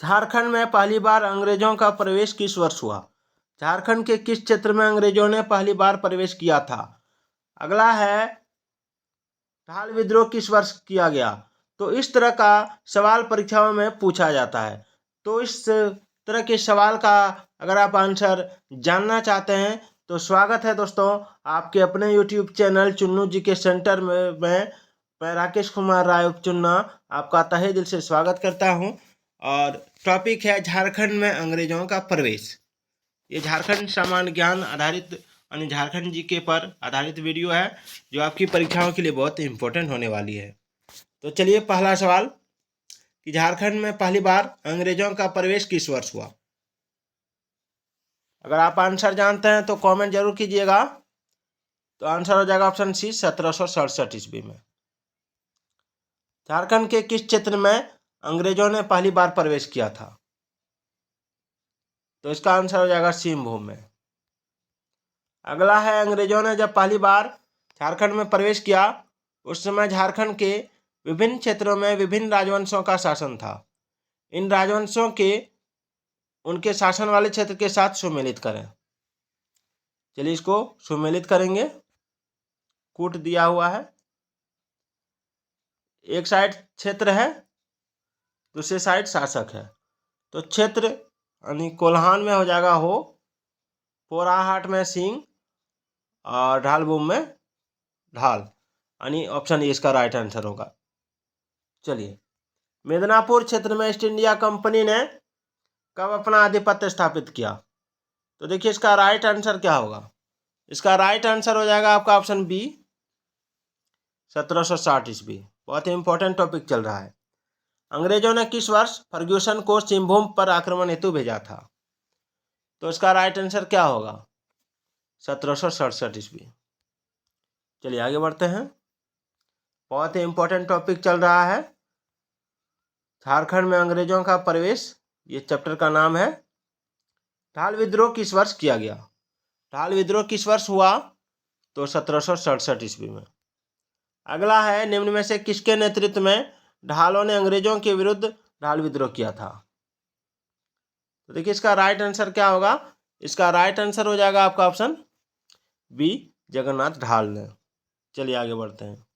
झारखंड में पहली बार अंग्रेजों का प्रवेश किस वर्ष हुआ? झारखंड के किस क्षेत्र में अंग्रेजों ने पहली बार प्रवेश किया था? अगला है ढाल विद्रोह किस वर्ष किया गया? तो इस तरह का सवाल परीक्षाओं में पूछा जाता है। तो इस तरह के सवाल का अगर आप आंसर जानना चाहते हैं तो स्वागत है दोस्तों आपके अपने यूट्यूब चैनल चुन्नू जी के सेंटर में मैं राकेश कुमार राय उपचुन्ना आपका तहे दिल से स्वागत करता हूं। और टॉपिक है झारखंड में अंग्रेजों का प्रवेश। ये झारखंड सामान्य ज्ञान आधारित यानी झारखंड जीके पर आधारित वीडियो है जो आपकी परीक्षाओं के लिए बहुत इंपॉर्टेंट होने वाली है। तो चलिए पहला सवाल कि झारखंड में पहली बार अंग्रेजों का प्रवेश किस वर्ष हुआ? अगर आप आंसर जानते हैं तो कमेंट जरूर कीजिएगा। तो आंसर हो जाएगा ऑप्शन सी 1767 ईस्वी में। झारखंड के किस क्षेत्र में अंग्रेजों ने पहली बार प्रवेश किया था? तो इसका आंसर हो जाएगा सिंहभूम में। अगला है अंग्रेजों ने जब पहली बार झारखंड में प्रवेश किया उस समय झारखंड के विभिन्न क्षेत्रों में विभिन्न राजवंशों का शासन था। इन राजवंशों के उनके शासन वाले क्षेत्र के साथ सुमेलित करें। चलिए इसको सुमेलित करेंगे। कूट दिया हुआ है, एक साइड क्षेत्र है दूसरी साइड शासक है। तो क्षेत्र यानी कोल्हान में हो जाएगा हो, पोराहाट में सिंह और ढालभूम में ढाल, यानी ऑप्शन ए इसका राइट आंसर होगा। चलिए मिदनापुर क्षेत्र में ईस्ट इंडिया कंपनी ने कब अपना आधिपत्य स्थापित किया? तो देखिए इसका राइट आंसर क्या होगा। इसका राइट आंसर हो जाएगा आपका ऑप्शन बी 1760 ईस्वी। बहुत ही इंपॉर्टेंट टॉपिक चल रहा है। अंग्रेजों ने किस वर्ष फर्ग्यूसन को सिंहभूम पर आक्रमण हेतु भेजा था? तो इसका राइट आंसर क्या होगा? 1767 ईस्वी। चलिए आगे बढ़ते हैं। बहुत ही इंपॉर्टेंट टॉपिक चल रहा है झारखंड में अंग्रेजों का प्रवेश। ये चैप्टर का नाम है ढाल विद्रोह किस वर्ष किया गया? ढाल विद्रोह किस वर्ष हुआ? तो 1767 ईस्वी में। अगला है निम्न में से किसके नेतृत्व में ढालों ने अंग्रेजों के विरुद्ध ढाल विद्रोह किया था? तो देखिए इसका राइट आंसर क्या होगा। इसका राइट आंसर हो जाएगा आपका ऑप्शन बी जगन्नाथ ढाल ने। चलिए आगे बढ़ते हैं।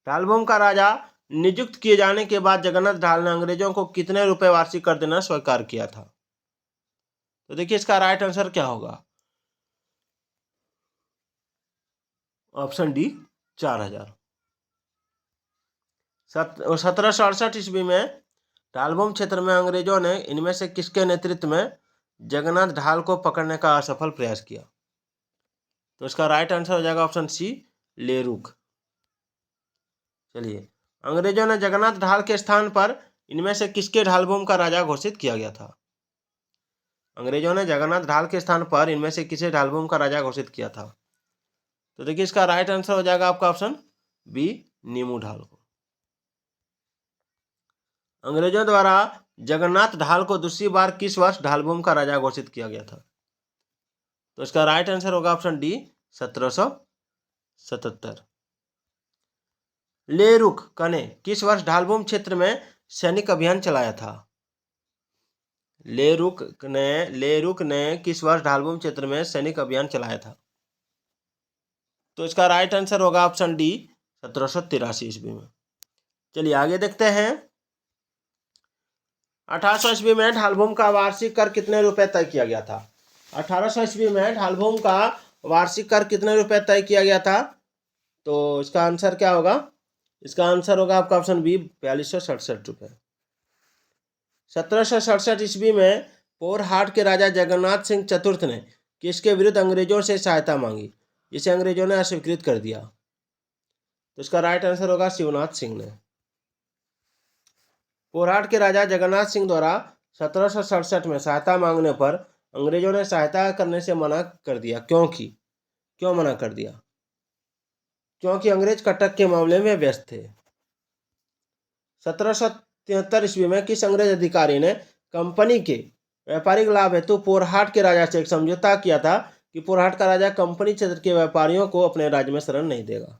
ढालभूम का राजा नियुक्त किए जाने के बाद जगन्नाथ ढाल ने अंग्रेजों को कितने रुपए वार्षिक कर देना स्वीकार किया था? तो देखिए इसका राइट आंसर क्या होगा। Option D 4000। 1768 ईस्वी में ढालभूम क्षेत्र में अंग्रेजों ने इनमें से किसके नेतृत्व में जगन्नाथ ढाल को पकड़ने का असफल प्रयास किया? तो इसका राइट आंसर हो जाएगा ऑप्शन सी लेरुक। चलिए अंग्रेजों ने जगन्नाथ ढाल के स्थान पर इनमें से किसके ढालभूम का राजा घोषित किया गया था? अंग्रेजों ने जगन्नाथ ढाल के स्थान पर इनमें से किसे ढालभूम का राजा घोषित किया था? तो देखिए इसका राइट आंसर हो जाएगा आपका ऑप्शन बी नीमू ढाल को। अंग्रेजों द्वारा जगन्नाथ ढाल को दूसरी बार किस वर्ष ढालभूम का राजा घोषित किया गया था? तो इसका राइट आंसर होगा ऑप्शन डी 1777। लेरुक ने किस वर्ष ढालभूम क्षेत्र में सैनिक अभियान चलाया था? लेरुक ने किस वर्ष ढालभूम क्षेत्र में सैनिक अभियान चलाया था? तो इसका राइट आंसर होगा ऑप्शन डी 1783 ईस्वी में। चलिए आगे देखते हैं। 1800 ईस्वी में ढालभूम का वार्षिक कर कितने रुपए तय किया गया था? 1800 ईस्वी में ढालभूम का वार्षिक कर कितने रुपए तय किया गया था? तो इसका आंसर क्या होगा। इसका आंसर होगा आपका ऑप्शन बी 4267 रुपये। 1767 ईस्वी में पोरहाट के राजा जगन्नाथ सिंह चतुर्थ ने किसके विरुद्ध अंग्रेजों से सहायता मांगी जिसे अंग्रेजों ने अस्वीकृत कर दिया? तो इसका राइट आंसर होगा शिवनाथ सिंह ने। पोरहाट के राजा जगन्नाथ सिंह द्वारा 1767 में सहायता मांगने पर अंग्रेजों ने सहायता करने से मना कर दिया। क्यों मना कर दिया? क्योंकि अंग्रेज कटक के मामले में व्यस्त थे। 1773 ईस्वी में किस अंग्रेज अधिकारी ने कंपनी के व्यापारिक लाभ हेतु पोरहाट के राजा से एक समझौता किया था कि पोरहाट का राजा कंपनी क्षेत्र के व्यापारियों को अपने राज्य में शरण नहीं देगा?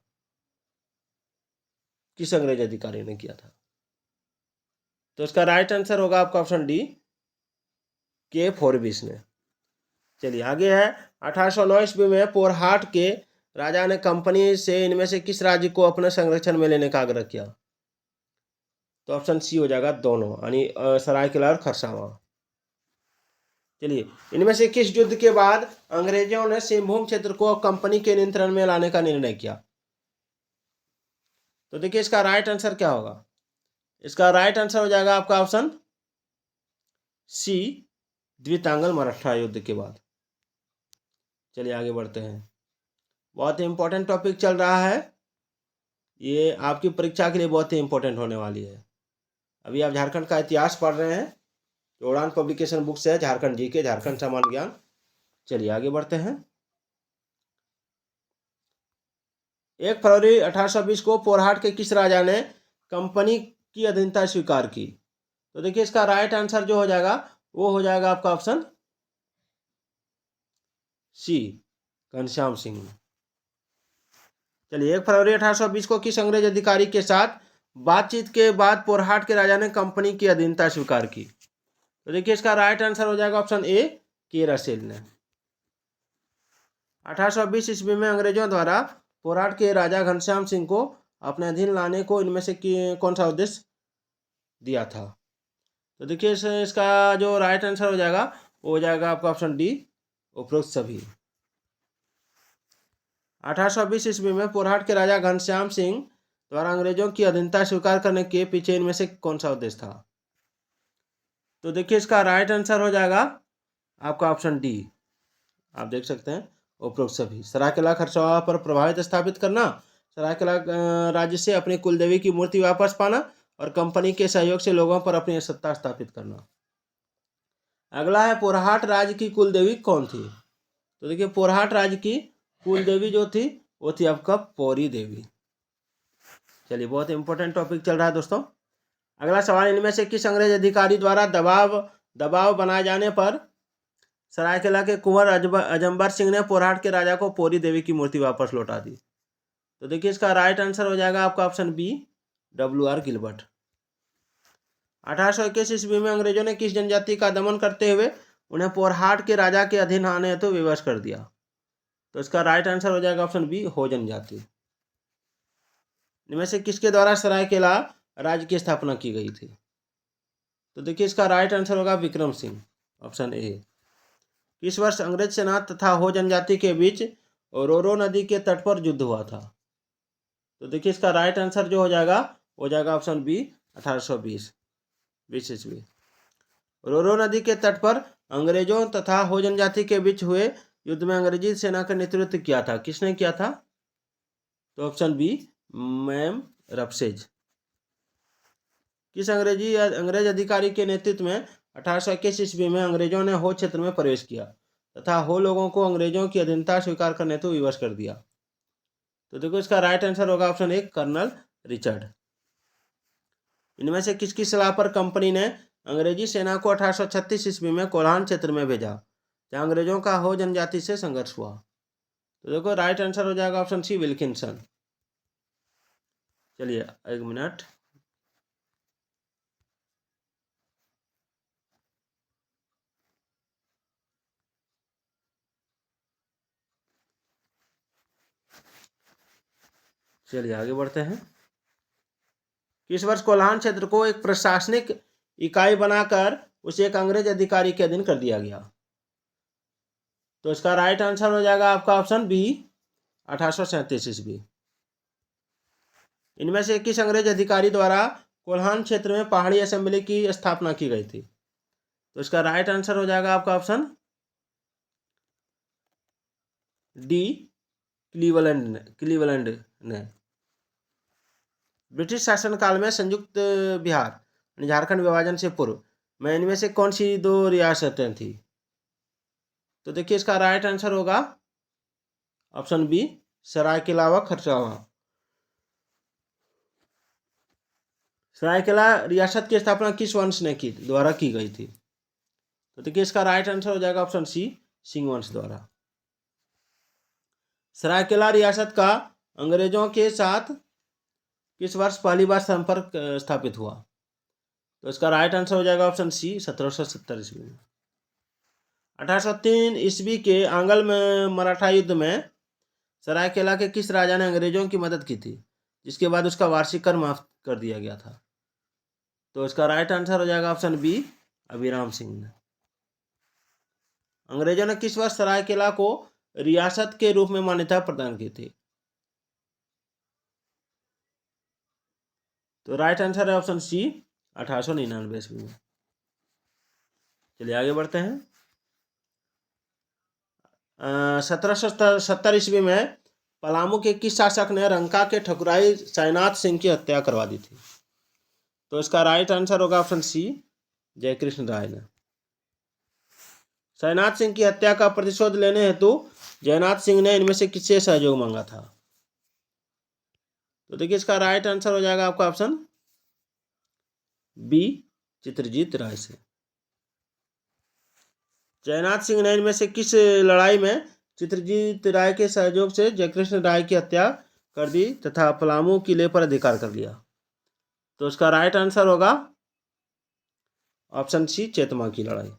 किस अंग्रेज अधिकारी ने किया था? तो इसका राइट आंसर होगा आपका ऑप्शन डी, के फोर्बिस ने। चलिए आगे है, 1809 ईस्वी में पोरहाट के राजा ने कंपनी से इनमें से किस राज्य को अपने संरक्षण में लेने का आग्रह किया? तो ऑप्शन सी हो जाएगा दोनों, यानी सरायकेला और खरसावां। चलिए, इनमें से किस युद्ध के बाद अंग्रेजों ने सिंहभूम क्षेत्र को कंपनी के नियंत्रण में लाने का निर्णय किया? तो देखिए इसका राइट आंसर क्या होगा? इसका राइट आंसर हो जाएगा आपका ऑप्शन सी, द्वितांगल मराठा युद्ध के बाद। चलिए आगे बढ़ते हैं, बहुत ही इंपॉर्टेंट टॉपिक चल रहा है, ये आपकी परीक्षा के लिए बहुत ही इंपॉर्टेंट होने वाली है। अभी आप झारखंड का इतिहास पढ़ रहे हैं, जो उड़ान पब्लिकेशन बुक से है, झारखंड जीके, झारखंड सामान्य ज्ञान। चलिए आगे बढ़ते हैं। 1 फरवरी 1820 को पोरहाट के किस राजा ने कंपनी की अधीनता स्वीकार की? तो देखिए इसका राइट आंसर जो हो जाएगा वो हो जाएगा आपका ऑप्शन सी, घनश्याम सिंह। चलिए, 1 फरवरी 1820 को किस अंग्रेज अधिकारी के साथ बातचीत के बाद पोरहाट के राजा ने कंपनी की अधीनता स्वीकार की? तो देखिए इसका राइट आंसर हो जाएगा ऑप्शन ए, के रसेल ने। 1820 ईस्वी में अंग्रेजों द्वारा पोरहाट के राजा घनश्याम सिंह को अपने अधीन लाने को इनमें से कौन सा उद्देश्य दिया था? तो देखिए इसका जो राइट आंसर हो जाएगा वो हो जाएगा आपका ऑप्शन डी, उपरोक्त सभी। 1820 ईस्वी में पोरहाट के राजा घनश्याम सिंह द्वारा अंग्रेजों की अधीनता स्वीकार करने के पीछे इनमें से कौन सा उद्देश्य था? तो देखिए इसका राइट आंसर हो जाएगा आपका ऑप्शन डी, आप देख सकते हैं, उपरोक्त सभी। सरायकेला खरसावां पर प्रभावित स्थापित करना, सरायकेला राज्य से अपनी कुलदेवी की मूर्ति वापस पाना और कंपनी के सहयोग से लोगों पर अपनी सत्ता स्थापित करना। अगला है, पोरहाट राज्य की कुलदेवी कौन थी? तो देखिए पोरहाट राज्य की कुलदेवी जो थी वो थी आपका पौरी देवी। चलिए, बहुत इंपॉर्टेंट टॉपिक चल रहा है दोस्तों। अगला सवाल, इनमें से किस अंग्रेज अधिकारी द्वारा दबाव बनाए जाने पर सरायकेला के कुंवर अजम्बर सिंह ने पोरहाट के राजा को पौरी देवी की मूर्ति वापस लौटा दी? तो देखिए इसका राइट आंसर हो जाएगा आपका ऑप्शन बी, WR गिलबर्ट। 1821 ईस्वी में अंग्रेजों ने किस जनजाति का दमन करते हुए उन्हें पोरहाट के राजा के अधीन आने हेतु विवश कर दिया? तो इसका राइट आंसर हो जाएगा ऑप्शन बी, हो जनजाति। इनमें से किसके द्वारा सरायकेला राज्य की स्थापना की गई थी? तो देखिए इसका राइट आंसर होगा विक्रम सिंह, ऑप्शन ए। किस वर्ष अंग्रेज सेना तथा हो जनजाति के बीच रोरो नदी के तट पर युद्ध हुआ था? तो देखिए इसका राइट आंसर जो हो जाएगा ऑप्शन बी, 1820 ईस्वी। रोरो नदी के तट पर अंग्रेजों तथा हो जनजाति के बीच हुए युद्ध में अंग्रेजी सेना का नेतृत्व किया था, किसने किया था? तो ऑप्शन बी, मैम रफसेज। किस अंग्रेज अधिकारी के नेतृत्व में 1821 ईस्वी में अंग्रेजों ने हो क्षेत्र में प्रवेश किया तथा हो लोगों को अंग्रेजों की अधीनता स्वीकार करने हेतु विवश कर दिया? तो देखो इसका राइट आंसर होगा ऑप्शन ए, कर्नल रिचर्ड। इनमें से किसकी सलाह पर कंपनी ने अंग्रेजी सेना को 1836 ईस्वी में कोल्हान क्षेत्र में भेजा, जहां अंग्रेजों का हो जनजाति से संघर्ष हुआ? तो देखो राइट आंसर हो जाएगा ऑप्शन सी, विल्किंसन। चलिए एक मिनट, चलिए आगे बढ़ते हैं। किस वर्ष कोल्हान क्षेत्र को एक प्रशासनिक इकाई बनाकर उसे एक अंग्रेज अधिकारी के अधीन कर दिया गया? तो इसका राइट आंसर हो जाएगा आपका ऑप्शन बी, 1837 ईस्वी। इनमें से किस अंग्रेज अधिकारी द्वारा कोल्हान क्षेत्र में पहाड़ी असेंबली की स्थापना की गई थी? तो इसका राइट आंसर हो जाएगा आपका ऑप्शन डी, क्लीवलैंड ने। ब्रिटिश शासनकाल में संयुक्त बिहार झारखंड विभाजन से पूर्व में इनमें से कौन सी 2 रियासतें थी? तो देखिए इसका राइट आंसर होगा ऑप्शन बी, सरायकेला व खरसावां। सरायकेला रियासत की स्थापना किस वंश ने द्वारा की गई थी? तो देखिए इसका राइट आंसर हो जाएगा ऑप्शन सी, सिंह वंश द्वारा। सरायकेला रियासत का अंग्रेजों के साथ किस वर्ष पहली बार संपर्क स्थापित हुआ? तो इसका राइट आंसर हो जाएगा ऑप्शन सी 1770 ईस्वी में। 1803 ईस्वी के आंग्ल में मराठा युद्ध में सरायकेला के किस राजा ने अंग्रेजों की मदद की थी, जिसके बाद उसका वार्षिक कर माफ कर दिया गया था? तो इसका राइट आंसर हो जाएगा ऑप्शन बी अभिराम सिंह ने। अंग्रेजों ने किस वर्ष सरायकेला को रियासत के रूप में मान्यता प्रदान की थी? तो राइट आंसर है ऑप्शन सी 1899 ईस्वी में। चलिए आगे बढ़ते हैं। 1770 ईस्वी में पलामू के किस शासक ने रंका के ठकुराई साईनाथ सिंह की हत्या करवा दी थी? तो इसका राइट आंसर होगा ऑप्शन सी जयकृष्ण राय ने। साईनाथ सिंह की हत्या का प्रतिशोध लेने हेतु जयनाथ सिंह ने इनमें से किससे सहयोग मांगा था? तो देखिए इसका राइट आंसर हो जाएगा आपका ऑप्शन बी चित्रजीत राय से। जयनाथ सिंह ने इनमें से किस लड़ाई में चित्रजीत राय के सहयोग से जयकृष्ण राय की हत्या कर दी तथा पलामू किले पर अधिकार कर लिया? तो इसका राइट आंसर होगा ऑप्शन सी चेतमा की लड़ाई।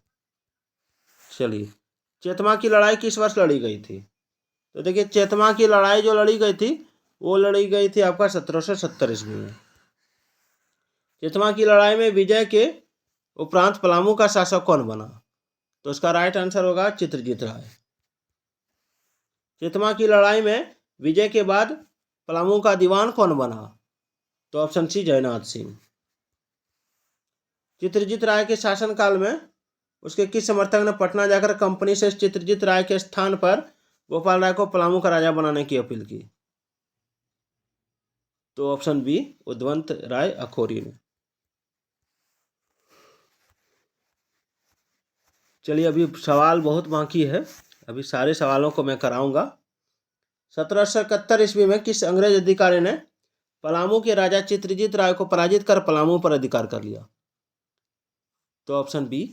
चलिए चेतमा की लड़ाई किस वर्ष लड़ी गई थी? तो देखिए चेतमा की लड़ाई जो लड़ी गई थी वो लड़ी गई थी आपका 1770 ईस्वी में। चेतमा की लड़ाई में विजय के उपरांत पलामू का शासक कौन बना? तो इसका राइट आंसर होगा चित्रजीत राय। चेतमा की लड़ाई में विजय के बाद पलामू का दीवान कौन बना? तो ऑप्शन सी जयनाथ सिंह। चित्रजीत राय के शासनकाल में उसके किस समर्थक ने पटना जाकर कंपनी से चित्रजीत राय के स्थान पर गोपाल राय को पलामू का राजा बनाने की अपील की? तो ऑप्शन बी उद्वंत राय अखोरी ने। चलिए अभी सवाल बहुत बाकी है, अभी सारे सवालों को मैं कराऊंगा। 1771 ईस्वी में किस अंग्रेज अधिकारी ने पलामू के राजा चित्रजीत राय को पराजित कर पलामू पर अधिकार कर लिया? तो ऑप्शन बी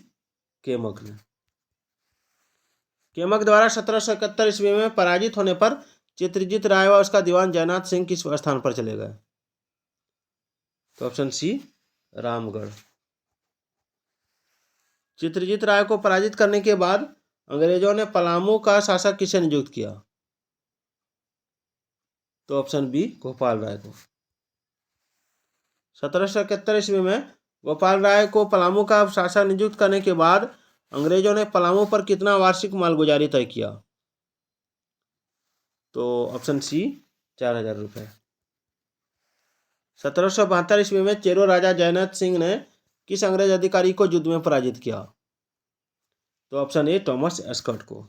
केमक ने। केमक द्वारा 1771 ईस्वी में पराजित होने पर चित्रजीत राय व उसका दीवान जयनाथ सिंह किस स्थान पर चले गए? तो ऑप्शन सी रामगढ़। चित्रजीत राय को पराजित करने के बाद अंग्रेजों ने पलामू का शासक किसे नियुक्त किया? तो ऑप्शन बी गोपाल राय को। 1771 ईस्वी में गोपाल राय को पलामू का शासक नियुक्त करने के बाद अंग्रेजों ने पलामू पर कितना वार्षिक मालगुजारी तय किया? तो ऑप्शन सी 4000 रुपये। 1772 ईस्वी में चेरो राजा जयनाथ सिंह ने किस अंग्रेज अधिकारी को युद्ध में पराजित किया? तो ऑप्शन ए थॉमस एस्कॉट को।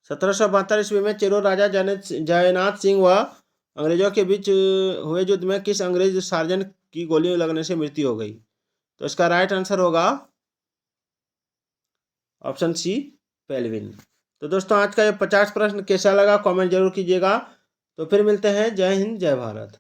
1772 ईस्वी में चेरो राजा जयनाथ सिंह व अंग्रेजों के बीच हुए युद्ध में किस अंग्रेज सार्जेंट की गोली लगने से मृत्यु हो गई? तो इसका राइट आंसर होगा ऑप्शन सी पेलविन। तो दोस्तों आज का ये 50 प्रश्न कैसा लगा कमेंट जरूर कीजिएगा। तो फिर मिलते हैं। जय हिंद जय भारत।